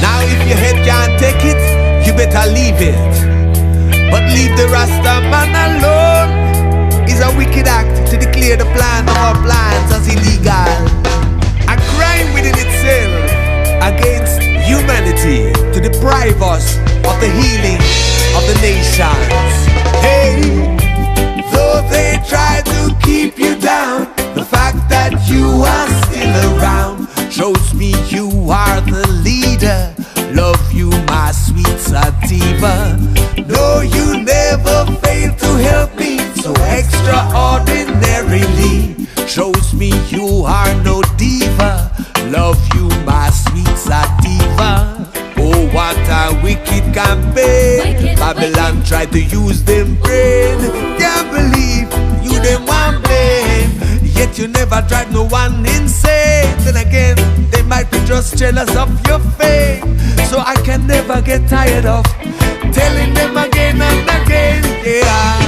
Now if your head can't take it, you better leave it. But leave the Rasta man alone. It's a wicked act to declare the plan of our plans as illegal. A crime within itself against humanity to deprive us of the healing of the nations. Hey, though they try to keep you down, the fact that you are still around shows me you are the leader. Love you, my sweet sativa. No, you never fail to help me so extraordinarily. Shows me you are no diva. Love you, my sweet sativa. Oh, what a wicked campaign. Babylon tried to use them brain. Can't believe you them one blame. Yet you never drive no one insane. Then again, they might be just jealous of your fame. So I can never get tired of telling them again and again, yeah.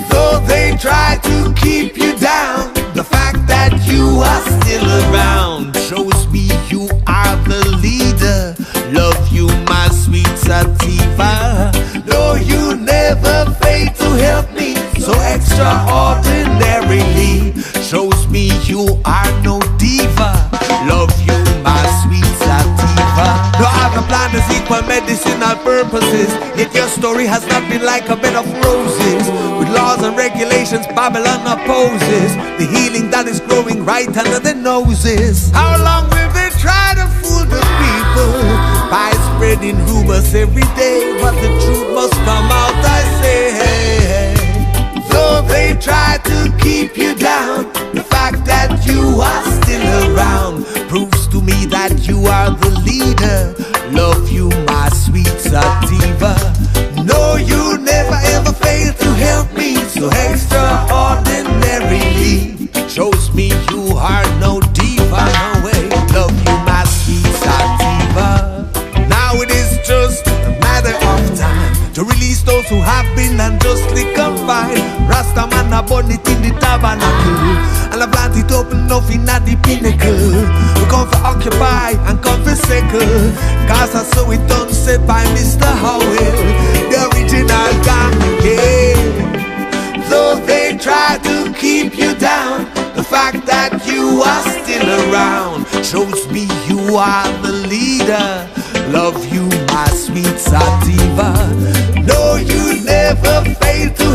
Though they try to keep you down, the fact that you are still around shows me you are the leader. Love you, my sweet sativa. No, you never fail to help me so extraordinarily. Shows me you are no diva. Love you, my sweet sativa. No, I have a plan to equal medicinal purposes. Yet your story has not been like a bed of roses. With laws and regulations Babylon opposes the healing that is growing right under their noses. How long will they try to fool the people by spreading rumors every day? But the truth must come out, I say. Though they try to keep you down, the fact that you are still around proves to me that you are the leader. Love you, my sweet sativa. No, you never ever fail to help me so extraordinarily. Shows me you are no diva, no way. Love you, my sweet sativa. Now it is just a matter of time to release those who have been unjustly confined. Rasta man a burn it in the tabernacle, and I plant it open enough in the pinnacle. We come for occupy and come for circle, cause I saw it done said by Mr. Howell, the original gang, yeah. Though they try to keep you down, the fact that you are still around shows me you are the leader. Love you, my sweet sativa. No, you never fail to